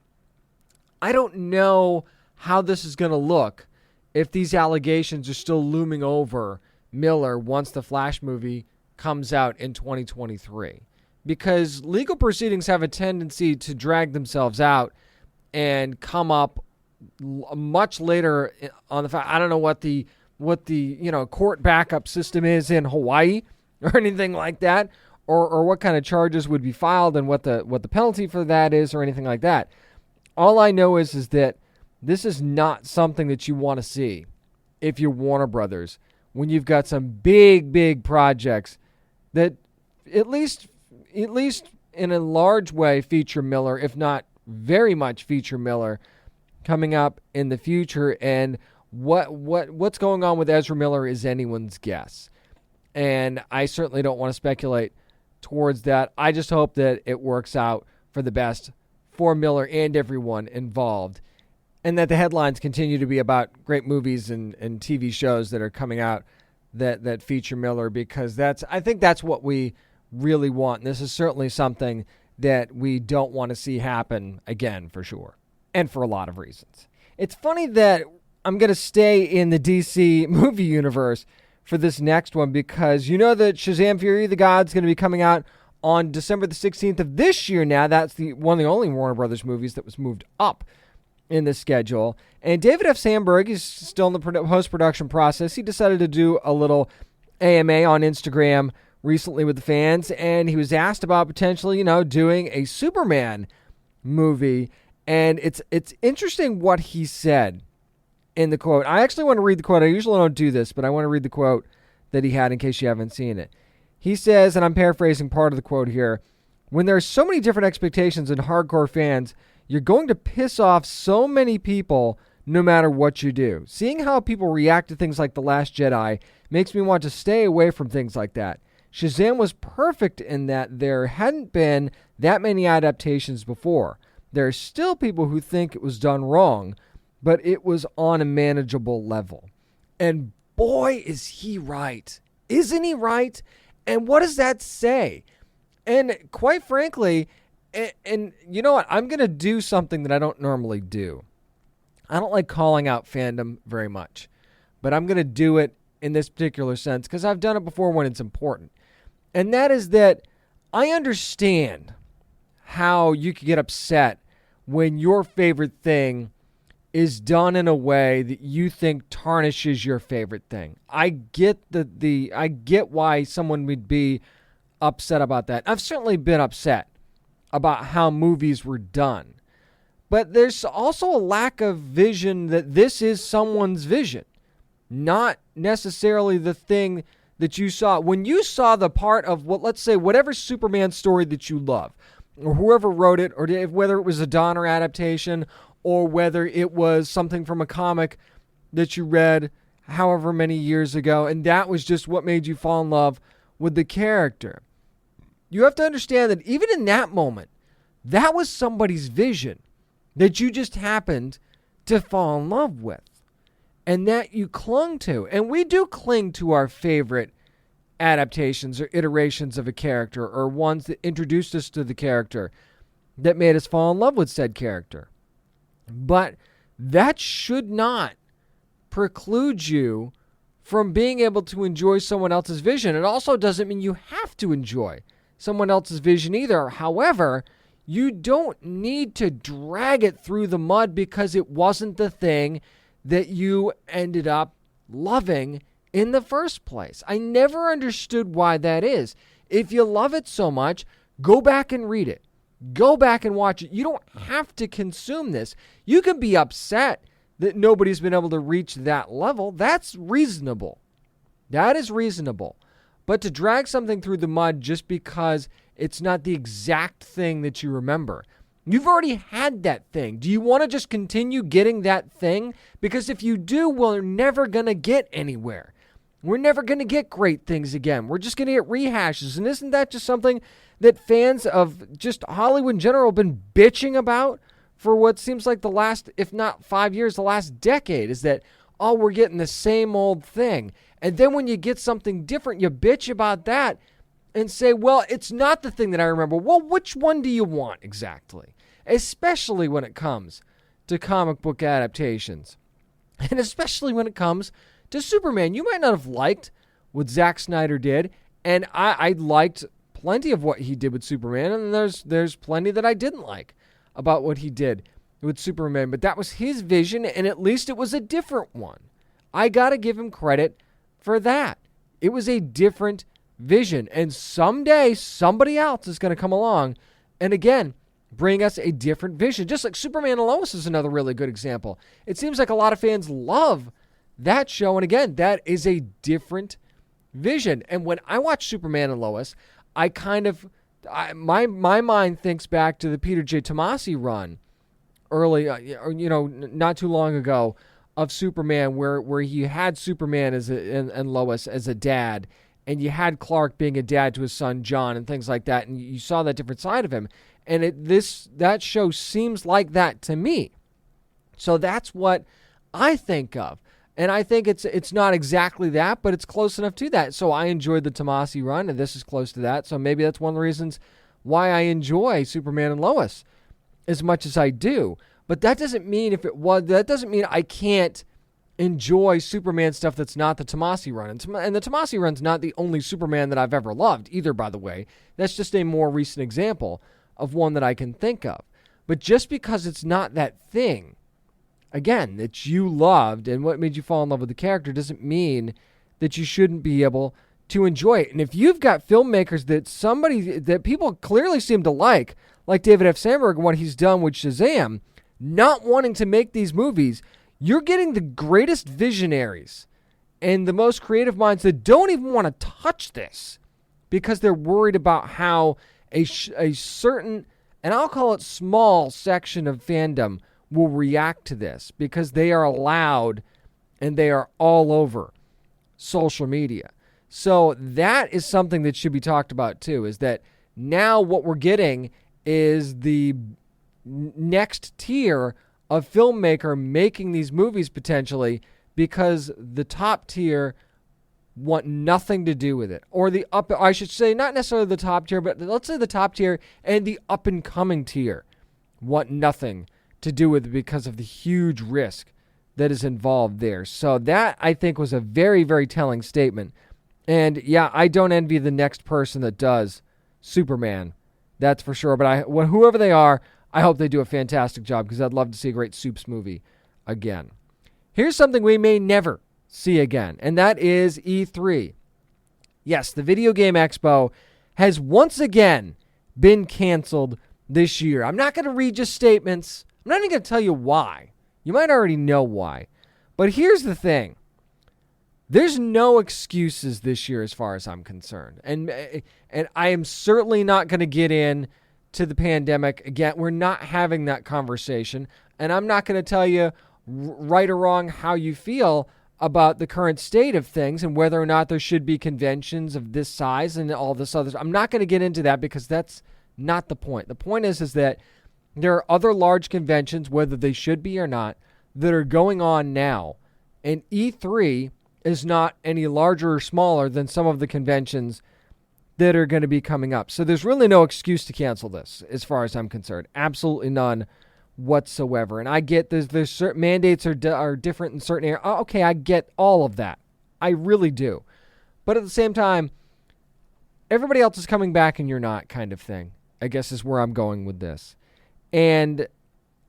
I don't know how this is going to look if these allegations are still looming over Miller once the Flash movie comes out in 2023. Because legal proceedings have a tendency to drag themselves out and come up much later on the fact. I don't know what the court backup system is in Hawaii or anything like that, or what kind of charges would be filed and what the penalty for that is, or anything like that. All I know is that this is not something that you want to see if you're Warner Brothers, when you've got some big projects that at least in a large way feature Miller, if not very much feature Miller, coming up in the future. And what's going on with Ezra Miller is anyone's guess. And I certainly don't want to speculate towards that. I just hope that it works out for the best for Miller and everyone involved, and that the headlines continue to be about great movies and TV shows that are coming out that feature Miller, because I think that's what we really want. And this is certainly something that we don't want to see happen again, for sure, and for a lot of reasons. It's funny that I'm going to stay in the DC movie universe for this next one, because you know that Shazam! Fury of the Gods is going to be coming out on December the 16th of this year now. That's one of the only Warner Brothers movies that was moved up in the schedule. And David F. Sandberg is still in the post-production process. He decided to do a little AMA on Instagram recently with the fans, and he was asked about potentially, doing a Superman movie. And it's interesting what he said in the quote. I actually want to read the quote. I usually don't do this, but I want to read the quote that he had in case you haven't seen it. He says, and I'm paraphrasing part of the quote here, "When there are so many different expectations in hardcore fans, you're going to piss off so many people no matter what you do. Seeing how people react to things like The Last Jedi makes me want to stay away from things like that. Shazam was perfect in that there hadn't been that many adaptations before. There are still people who think it was done wrong, but it was on a manageable level." And boy, is he right. Isn't he right? And what does that say? And quite frankly, and you know what? I'm going to do something that I don't normally do. I don't like calling out fandom very much, but I'm going to do it in this particular sense because I've done it before when it's important. And that is that I understand how you could get upset when your favorite thing is done in a way that you think tarnishes your favorite thing. I get I get why someone would be upset about that. I've certainly been upset about how movies were done. But there's also a lack of vision that this is someone's vision, not necessarily the thing that you saw. When you saw the part of, what, let's say, whatever Superman story that you love, or whoever wrote it, or whether it was a Donner adaptation, or whether it was something from a comic that you read however many years ago, and that was just what made you fall in love with the character. You have to understand that even in that moment, that was somebody's vision that you just happened to fall in love with, and that you clung to. And we do cling to our favorite adaptations or iterations of a character, or ones that introduced us to the character that made us fall in love with said character. But that should not preclude you from being able to enjoy someone else's vision. It also doesn't mean you have to enjoy someone else's vision either. However, you don't need to drag it through the mud because it wasn't the thing that you ended up loving in the first place. I never understood why that is. If you love it so much, go back and read it. Go back and watch it. You don't have to consume this. You can be upset that nobody's been able to reach that level. That's reasonable. That is reasonable. But to drag something through the mud just because it's not the exact thing that you remember. You've already had that thing. Do you want to just continue getting that thing? Because if you do, we're never going to get anywhere. We're never going to get great things again. We're just going to get rehashes. And isn't that just something that fans of just Hollywood in general have been bitching about for what seems like the last, if not 5 years, the last decade, is that, oh, we're getting the same old thing. And then when you get something different, you bitch about that and say, well, it's not the thing that I remember. Well, which one do you want exactly? Especially when it comes to comic book adaptations. And especially when it comes to Superman. You might not have liked what Zack Snyder did, and I liked plenty of what he did with Superman, and there's plenty that I didn't like about what he did with Superman, but that was his vision, and at least it was a different one. I gotta give him credit for that. It was a different vision, and someday somebody else is going to come along and again bring us a different vision. Just like Superman and Lois is another really good example. It seems like a lot of fans love that show, and again, that is a different vision. And when I watch Superman and Lois, my mind thinks back to the Peter J. Tomasi run early, not too long ago, of Superman, where he had Superman and Lois as a dad, and you had Clark being a dad to his son John and things like that, and you saw that different side of him. And that show seems like that to me. So that's what I think of. And I think it's not exactly that, but it's close enough to that. So I enjoyed the Tomasi run, and this is close to that. So maybe that's one of the reasons why I enjoy Superman and Lois as much as I do. But that doesn't mean I can't enjoy Superman stuff that's not the Tomasi run. And the Tomasi run's not the only Superman that I've ever loved either, by the way. That's just a more recent example of one that I can think of. But just because it's not that thing, again, that you loved and what made you fall in love with the character doesn't mean that you shouldn't be able to enjoy it. And if you've got filmmakers that people clearly seem to like David F. Sandberg and what he's done with Shazam, not wanting to make these movies, You're getting the greatest visionaries and the most creative minds that don't even want to touch this because they're worried about how a certain, and I'll call it small section of fandom, will react to this because they are allowed and they are all over social media. So that is something that should be talked about too, is that now what we're getting is the next tier of filmmaker making these movies potentially because the top tier want nothing to do with it. Or the I should say, not necessarily the top tier, but let's say the top tier and the up and coming tier want nothing to do with it because of the huge risk that is involved there. So that, I think, was a very, very telling statement. And yeah, I don't envy the next person that does Superman. That's for sure. But whoever they are, I hope they do a fantastic job because I'd love to see a great Supes movie again. Here's something we may never see again, and that is E3. Yes, the Video Game Expo has once again been canceled this year. I'm not going to read just statements. I'm not even going to tell you why. You might already know why. But here's the thing. There's no excuses this year as far as I'm concerned. And I am certainly not going to get in to the pandemic. Again, we're not having that conversation. And I'm not going to tell you right or wrong how you feel about the current state of things and whether or not there should be conventions of this size and all this other. I'm not going to get into that because that's not the point. The point is that there are other large conventions, whether they should be or not, that are going on now. And E3 is not any larger or smaller than some of the conventions that are going to be coming up. So there's really no excuse to cancel this as far as I'm concerned. Absolutely none whatsoever. And I get there's certain mandates are different in certain areas. Okay, I get all of that. I really do. But at the same time, everybody else is coming back and you're not, kind of thing, I guess is where I'm going with this. And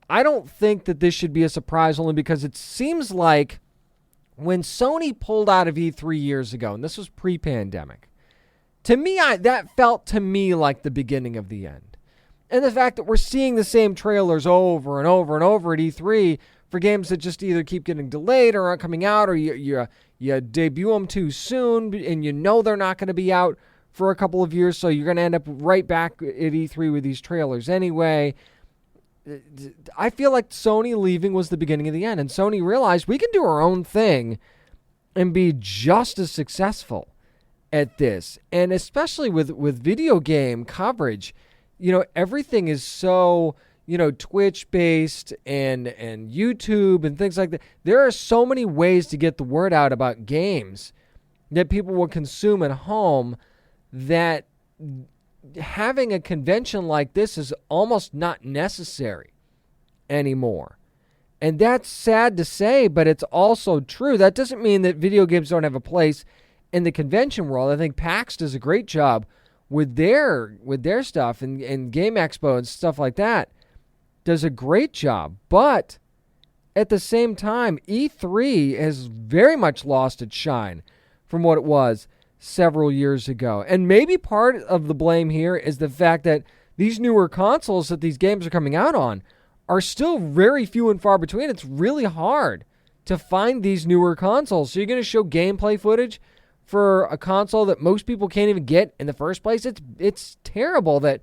I don't think that this should be a surprise, only because it seems like when Sony pulled out of E3 years ago, and this was pre-pandemic, to me, that felt to me like the beginning of the end. And the fact that we're seeing the same trailers over and over and over at E3 for games that just either keep getting delayed or aren't coming out, or you debut them too soon and you know they're not going to be out for a couple of years, so you're going to end up right back at E3 with these trailers anyway. I feel like Sony leaving was the beginning of the end, and Sony realized we can do our own thing and be just as successful at this. And especially with video game coverage, everything is so, Twitch-based and YouTube and things like that. There are so many ways to get the word out about games that people will consume at home that having a convention like this is almost not necessary anymore. And that's sad to say, but it's also true. That doesn't mean that video games don't have a place in the convention world. I think PAX does a great job with their stuff, and Game Expo and stuff like that does a great job. But at the same time, E3 has very much lost its shine from what it was several years ago. And maybe part of the blame here is the fact that these newer consoles that these games are coming out on are still very few and far between. It's really hard to find these newer consoles. So you're going to show gameplay footage for a console that most people can't even get in the first place. It's terrible that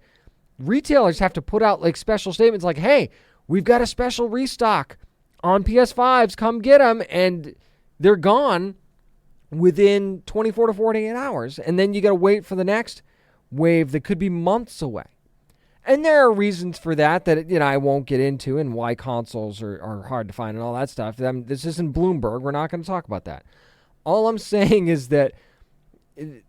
retailers have to put out like special statements like, hey, we've got a special restock on PS5s, come get them, and they're gone within 24 to 48 hours. And then you got to wait for the next wave that could be months away. And there are reasons for that I won't get into, and why consoles are hard to find and all that stuff. This isn't Bloomberg. We're not going to talk about that. All I'm saying is that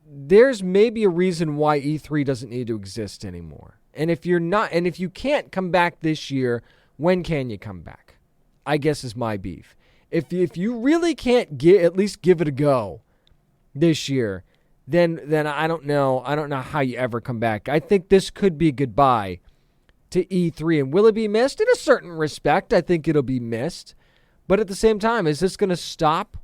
there's maybe a reason why E3 doesn't need to exist anymore. And if you can't come back this year, when can you come back? I guess is my beef. If you really can't at least give it a go this year, then I don't know how you ever come back. I think this could be goodbye to E3. And will it be missed? In a certain respect, I think it'll be missed. But at the same time, is this going to stop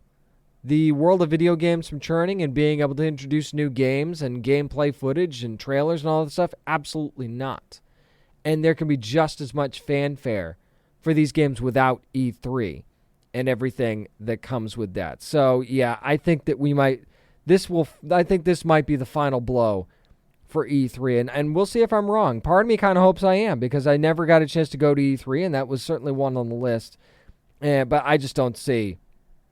the world of video games from churning and being able to introduce new games and gameplay footage and trailers and all that stuff? Absolutely not. And there can be just as much fanfare for these games without E3. and everything that comes with that. So, yeah, I think that I think this might be the final blow for E3, and we'll see if I'm wrong. Part of me kind of hopes I am, because I never got a chance to go to E3, and that was certainly one on the list. But I just don't see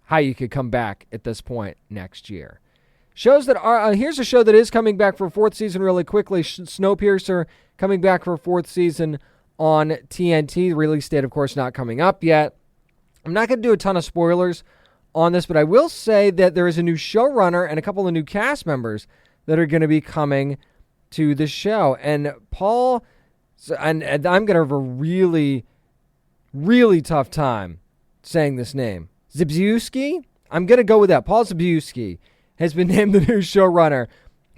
how you could come back at this point next year. Shows that are here's a show that is coming back for a fourth season really quickly. Snowpiercer coming back for a fourth season on TNT. The release date, of course, not coming up yet. I'm not going to do a ton of spoilers on this, but I will say that there is a new showrunner and a couple of new cast members that are going to be coming to the show. And Paul, and I'm going to have a really, really tough time saying this name. Zbyszewski? I'm going to go with that. Paul Zbyszewski has been named the new showrunner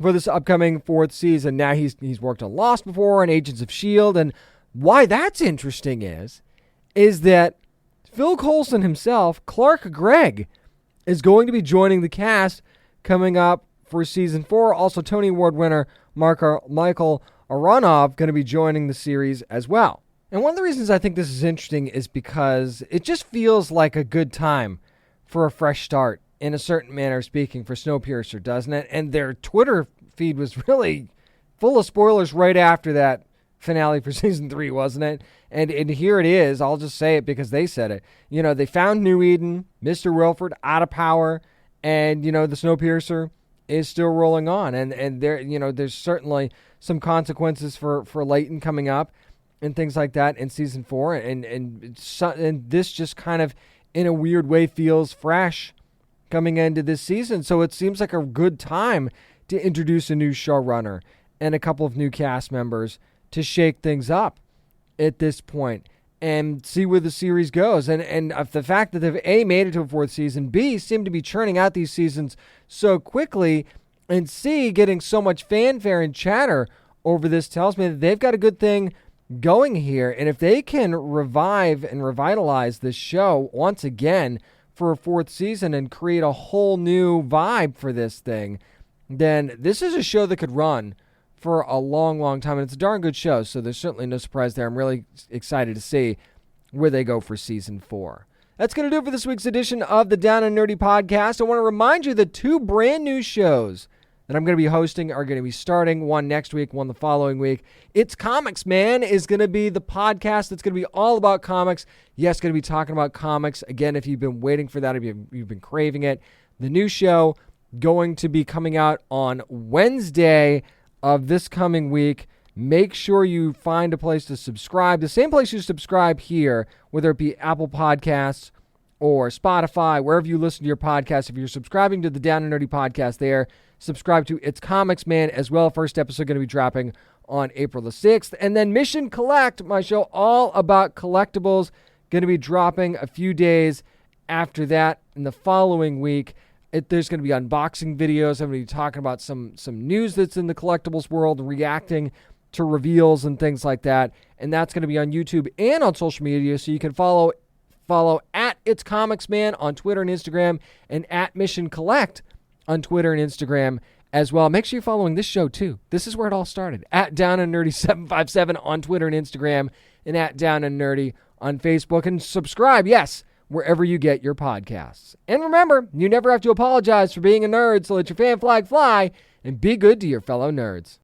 for this upcoming fourth season. Now he's worked on Lost before and Agents of S.H.I.E.L.D. And why that's interesting is that Phil Coulson himself, Clark Gregg, is going to be joining the cast coming up for season 4. Also, Tony Award winner Michael Aronov going to be joining the series as well. And one of the reasons I think this is interesting is because it just feels like a good time for a fresh start, in a certain manner of speaking, for Snowpiercer, doesn't it? And their Twitter feed was really full of spoilers right after that finale for season 3, wasn't it? And here it is. I'll just say it because they said it. You know, they found New Eden, Mr. Wilford out of power, and, you know, the Snowpiercer is still rolling on. And there, you know, there's certainly some consequences for Leighton coming up and things like that in season 4. And this just kind of, in a weird way, feels fresh coming into this season. So it seems like a good time to introduce a new showrunner and a couple of new cast members to shake things up at this point and see where the series goes. And the fact that they've A, made it to a fourth season, B, seem to be churning out these seasons so quickly, and C, getting so much fanfare and chatter over this tells me that they've got a good thing going here. And if they can revive and revitalize this show once again for a fourth season and create a whole new vibe for this thing, then this is a show that could run for a long, long time. And it's a darn good show, so there's certainly no surprise there. I'm really excited to see where they go for season 4. That's going to do it for this week's edition of the Down and Nerdy podcast. I want to remind you that 2 brand new shows that I'm going to be hosting are going to be starting, one next week, one the following week. It's Comics Man is going to be the podcast that's going to be all about comics. Yes, going to be talking about comics. Again, if you've been waiting for that, if you've been craving it, the new show going to be coming out on Wednesday of this coming week. Make sure you find a place to subscribe. The same place you subscribe here, whether it be Apple Podcasts or Spotify, wherever you listen to your podcast. If you're subscribing to the Down and Nerdy podcast there, subscribe to It's Comics Man as well. First episode going to be dropping on April the 6th. And then Mission Collect, my show all about collectibles, going to be dropping a few days after that. In the following week, there's going to be unboxing videos. I'm going to be talking about some news that's in the collectibles world, reacting to reveals and things like that. And that's going to be on YouTube and on social media, so you can follow at It's Comics Man on Twitter and Instagram, and at Mission Collect on Twitter and Instagram as well. Make sure you're following this show too. This is where it all started. At Down and Nerdy 757 on Twitter and Instagram, and at Down and Nerdy on Facebook. And subscribe, yes, wherever you get your podcasts. And remember, you never have to apologize for being a nerd, so let your fan flag fly and be good to your fellow nerds.